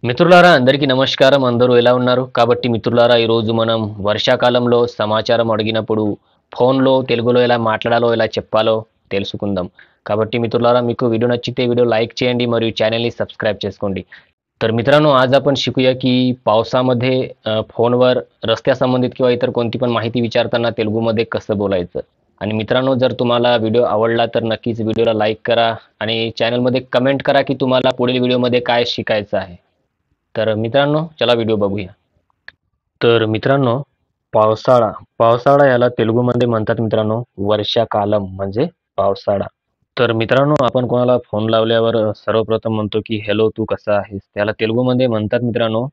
మిత్రులారా అందరికీ నమస్కారం. అందరూ ఎలా ఉన్నారు? కాబట్టి మిత్రులారా ఈరోజు మనం వర్షాకాలంలో సమాచారం అడిగినప్పుడు ఫోన్‌లో తెలుగులో ఎలా మాట్లాడాలో, ఎలా చెప్పాలో తెలుసుకుందాం. కాబట్టి मित्रांनो మీకు व्हिडिओ नచ్చితే व्हिडिओ लाईक చేయండి మరియు चॅनलनी सबस्क्राईब చేసుకోండి. तर मित्रांनो आज आपण शिकूया की पावसामध्ये फोनवर रस्त्यासंबंधित किंवा इतर कोणती पण माहिती विचारताना तेलुगूमध्ये कसं बोलायचं. आणि मित्रांनो जर तुम्हाला व्हिडिओ आवडला तर नक्कीच व्हिडिओला लाईक करा आणि चॅनलमध्ये कमेंट करा की तुम्हाला पुढील व्हिडिओमध्ये काय शिकायचं आहे. तर मित्रांनो चला व्हिडिओ बघूया. तर मित्रांनो पावसाळा पावसाळा याला तेलुगूमध्ये म्हणतात मित्रांनो वर्षाकालम म्हणजे पावसाळा. तर मित्रांनो आपण कोणाला फोन लावल्यावर सर्वप्रथम म्हणतो की हॅलो तू कसा आहेस? त्याला तेलुगूमध्ये म्हणतात मित्रांनो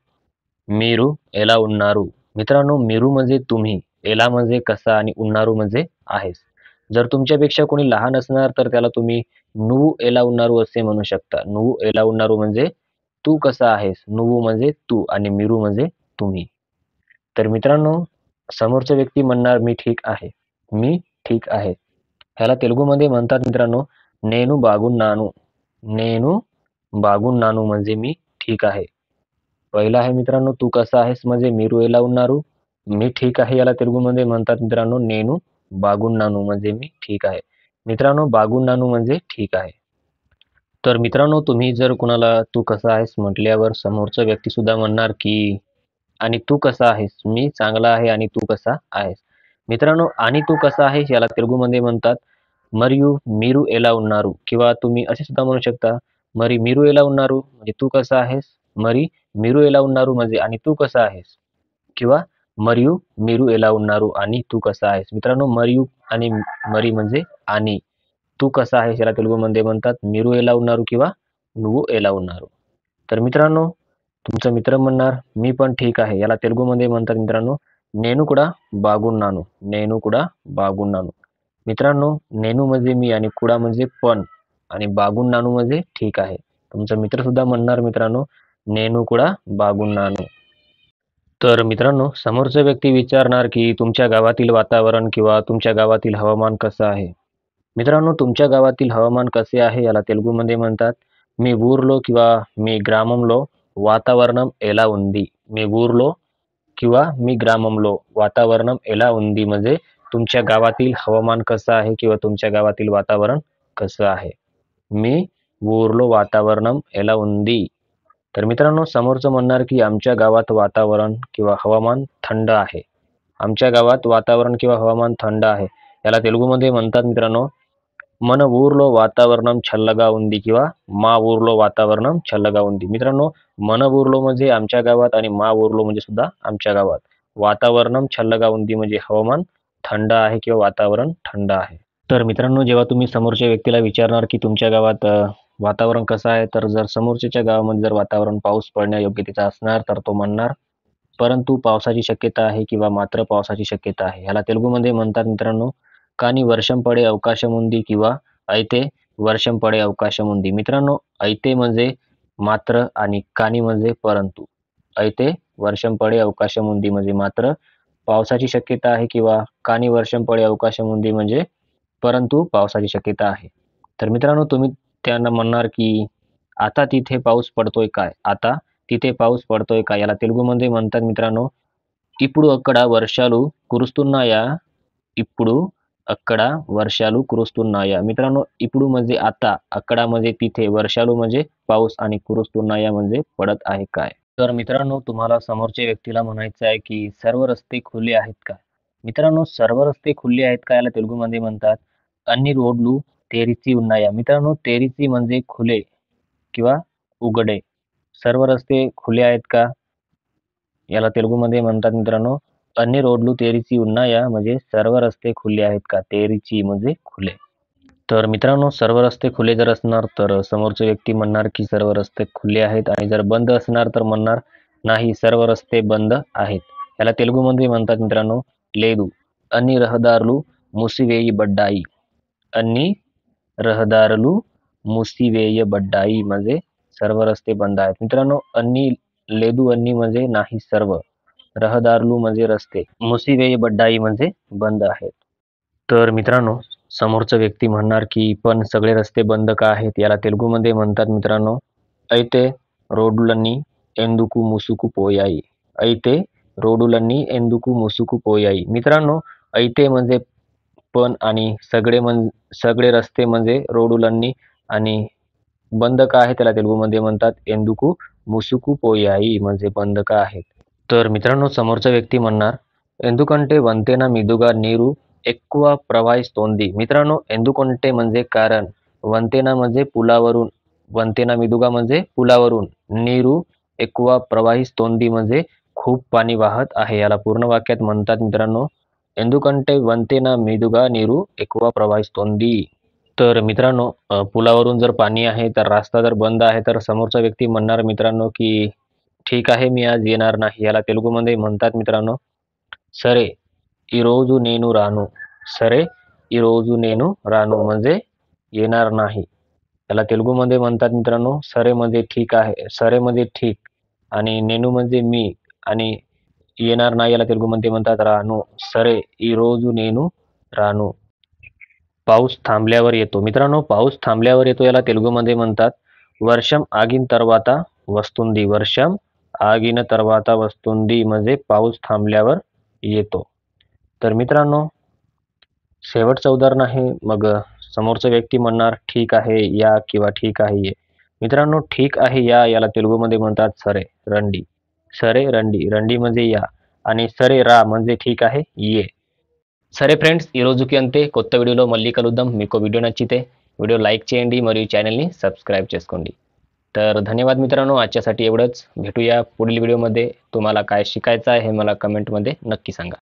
मीरू एला उन्नारू. मित्रांनो मीरू म्हणजे तुम्ही, एला म्हणजे कसा आणि उन्नारू म्हणजे आहेस. जर तुमच्यापेक्षा कोणी लहान असणार तर त्याला तुम्ही नुव्वु एला उन्नारू असे म्हणू शकता. नुव्वु एला उन्नारू म्हणजे तू कसा आहेस? नुव्वु म्हणजे तू आणि मीरू म्हणजे तुम्ही. तर मित्रांनो समोरचा व्यक्ती म्हणणार मी ठीक आहे. मी ठीक आहे. ह्याला तेलुगूमध्ये म्हणतात मित्रांनो नेनू बागुन्नानू. नेनू बागुन्नानू म्हणजे मी ठीक आहे. पहिला आहे मित्रांनो तू कसा आहेस म्हणजे मीरू एला उन्नारू. मी ठीक आहे याला तेलुगूमध्ये म्हणतात मित्रांनो नेनू बागुन्नानू म्हणजे मी ठीक आहे. मित्रांनो बागुन्नानू म्हणजे ठीक आहे. तर मित्रांनो तुम्ही जर कुणाला तू कसा आहेस म्हटल्यावर समोरचा व्यक्ती सुद्धा म्हणणार की आणि तू कसा आहेस? मी चांगला आहे आणि तू कसा आहेस? मित्रांनो आणि तू कसा आहेस याला तेलुगूमध्ये म्हणतात मरियू मीरू एला उन्नारू किंवा तुम्ही असे सुद्धा म्हणू शकता मरी मीरू एला उन्नारू म्हणजे तू कसा आहेस? मरी मीरू एला उन्नारू म्हणजे आणि तू कसा आहेस? किंवा मरियू मीरू एला उन्नारू आणि तू कसा आहेस? मित्रांनो मरियू आणि मरी म्हणजे आणि तू कसा आहेस याला तेलुगूमध्ये म्हणतात मीरू एला उन्नारू किंवा नुव्वु एला उन्नारू. तर मित्रांनो तुमचा मित्र म्हणणार मी पण ठीक आहे याला तेलुगूमध्ये म्हणतात मित्रांनो नेनू कुडा बागुन्नानू. नेनू कुडा बागुन्नानू. मित्रांनो नेनू म्हणजे मी आणि कुडा म्हणजे पण आणि बागुन्नानू म्हणजे ठीक आहे. तुमचा मित्र सुद्धा म्हणणार मित्रांनो नेनू कुडा बागुन्नानू. तर मित्रांनो समोरचा व्यक्ती विचारणार की तुमच्या गावातील वातावरण किंवा तुमच्या गावातील हवामान कसं आहे? मित्रांनो तुमच्या गावातील हवामान कसे आहे याला तेलुगूमध्ये म्हणतात मी ఊర్లో किंवा मी గ్రామంలో వాతావరణం ఎలా ఉంది? मी ఊర్లో किंवा मी ग्रामंलो वातावरणम ఎలా ఉంది म्हणजे तुमच्या गावातील हवामान कसं आहे किंवा तुमच्या गावातील वातावरण कसं आहे. मी ఊర్లో वातावरणम ఎలా ఉంది. तर मित्रांनो समोरचं म्हणणार की आमच्या गावात वातावरण किंवा हवामान थंड आहे. आमच्या गावात वातावरण किंवा हवामान थंड आहे. याला तेलुगूमध्ये म्हणतात मित्रांनो మన ఊర్లో वातावरणम చల్లగా ఉంది किंवा మా ఊర్లో वातावरणम చల్లగా ఉంది. मित्रांनो మన ఊర్లో म्हणजे आमच्या गावात आणि मा ఊర్లో म्हणजे सुद्धा आमच्या गावात. वातावरणम చల్లగా ఉంది म्हणजे हवामान थंड आहे किंवा वातावरण थंड आहे. तर मित्रांनो जेव्हा तुम्ही समोरच्या व्यक्तीला विचारणार की तुमच्या गावात वातावरण कसं आहे तर जर समोरच्याच्या गावामध्ये जर वातावरण पाऊस पडण्यायोग्यतेचं असणार तर तो म्हणणार परंतु पावसाची शक्यता आहे किंवा मात्र पावसाची शक्यता आहे. ह्याला तेलुगूमध्ये म्हणतात मित्रांनो కానీ వర్షం పడే అవకాశం ఉంది किंवा అయితే వర్షం పడే అవకాశం ఉంది. मित्रांनो అయితే म्हणजे मात्र आणि कानी म्हणजे परंतु. అయితే వర్షం పడే అవకాశం ఉంది म्हणजे मात्र पावसाची शक्यता आहे किंवा कानी వర్షం పడే అవకాశం ఉంది म्हणजे परंतु पावसाची शक्यता आहे. तर मित्रांनो तुम्ही त्यांना म्हणणार की आता तिथे पाऊस पडतोय काय? आता तिथे पाऊस पडतोय का? याला तेलुगूमध्ये म्हणतात मित्रांनो ఇప్పుడు అక్కడ వర్షాలు కురుస్తున్నాయా? ఇప్పుడు అక్కడ వర్షాలు కురుస్తున్నాయా? मित्रांनो ఇప్పుడు म्हणजे आता, अక్కడ म्हणजे तिथे, वर्षालू म्हणजे पाऊस आणि कुरुस्तुनाया म्हणजे पडत आहे काय? तर मित्रांनो तुम्हाला समोरच्या व्यक्तीला म्हणायचं आहे की सर्व रस्ते खुले आहेत का? मित्रांनो सर्व रस्ते खुले आहेत का याला तेलुगूमध्ये म्हणतात अन्नी रोडलू तेरीची उन्नाया. मित्रांनो तेरीची म्हणजे खुले किंवा उघडे. सर्व रस्ते खुले आहेत का? याला तेलुगूमध्ये म्हणतात मित्रांनो अन्य रोडलू तेरीची उन्नाया म्हणजे सर्व रस्ते खुले आहेत का? तेरीची म्हणजे खुले. तर मित्रांनो सर्व रस्ते खुले जर असणार तर समोरची व्यक्ती म्हणणार की सर्व रस्ते खुले आहेत आणि जर बंद असणार तर म्हणणार नाही सर्व रस्ते बंद आहेत. याला तेलुगूमध्ये म्हणतात मित्रांनो లేదు అన్ని రహదారులు మూసివేయబడ్డాయి. అన్ని रहदारलू మూసివేయబడ్డాయి म्हणजे सर्व रस्ते बंद आहेत. मित्रांनो अन्नी लेदू अन्नी म्हणजे नाही सर्व. रहदारलू म्हणजे रस्ते. मूसिवेयबड्डाई म्हणजे बंद आहेत. तर मित्रांनो समोरचा व्यक्ती म्हणणार की पण सगळे रस्ते बंद का आहेत? याला तेलुगूमध्ये म्हणतात मित्रांनो అయితే రోడ్లన్నీ ఎందుకు ముసుగు పోయాయి. అయితే रोडुलన్నీ ఎందుకు ముసుగు పోయాయి. मित्रांनो, అయితే म्हणजे पण आणि सगळे रस्ते म्हणजे रोडुलన్నీ आणि बंद का आहे त्याला तेलुगूमध्ये म्हणतात ఎందుకు ముసుగు పోయాయి म्हणजे बंद का आहेत. तर मित्रांनो, समोरचा व्यक्ती म्हणणार ఎందుకంటే వంతెన మీదుగా నీరు ఎక్కువ ప్రవహిస్తోంది. मित्रांनो, ఎందుకంటే म्हणजे कारण, వంతెన म्हणजे पुलावरून, వంతెన మీదుగా म्हणजे पुलावरून, నీరు ఎక్కువ ప్రవహిస్తోంది म्हणजे खूप पाणी वाहत आहे. याला पूर्ण वाक्यात म्हणतात मित्रांनो, ఎందుకంటే వంతెన మీదుగా నీరు ఎక్కువ ప్రవహిస్తోంది. तर मित्रांनो, पुलावरून जर पाणी आहे तर रस्ता जर बंद आहे तर समोरचा व्यक्ती म्हणणार मित्रांनो की ठीक आहे, मी आज येणार नाही. याला तेलुगूमध्ये म्हणतात मित्रांनो, సరే ఈరోజు నేను రాను. సరే ఈరోజు నేను రాను म्हणजे येणार नाही. याला तेलुगूमध्ये म्हणतात मित्रांनो, सरे म्हणजे ठीक आहे, सरे म्हणजे ठीक आणि नेनू म्हणजे मी आणि येणार नाही याला तेलुगूमध्ये म्हणतात रानू. सरे ఈరోజు నేను రాను. पाऊस थांबल्यावर येतो. मित्रांनो, पाऊस थांबल्यावर येतो याला तेलुगूमध्ये म्हणतात वर्षम आगिन तरवाता वस्तुंदी. वर्षम आगिन तरवाता वस्तुंदी म्हणजे पाऊस थांबल्यावर येतो. तर मित्रांनो, शेवटचं उदाहरण आहे. मग समोरचा व्यक्ती म्हणणार ठीक आहे या किंवा ठीक आहे ये. मित्रांनो, ठीक आहे या याला तेलुगूमध्ये म्हणतात सरे రండి. సరే రండి. రండి म्हणजे या आणि సరే రా म्हणजे ठीक आहे ये. సరే ఫ్రెండ్స్, ఈ రోజుకి అంతే. కొత్త వీడియోలో మళ్ళీ కలుద్దాం. మీకు వీడియో నచ్చితే వీడియో లైక్ చేయండి మరియు ఛానల్ని సబ్स्क्राइब చేసుకోండి. तर धन्यवाद मित्रांनो, आजच्यासाठी एवढंच. भेटूया पुढील व्हिडिओमध्ये. तुम्हाला काय शिकायचं आहे हे मला कमेंटमध्ये नक्की सांगा.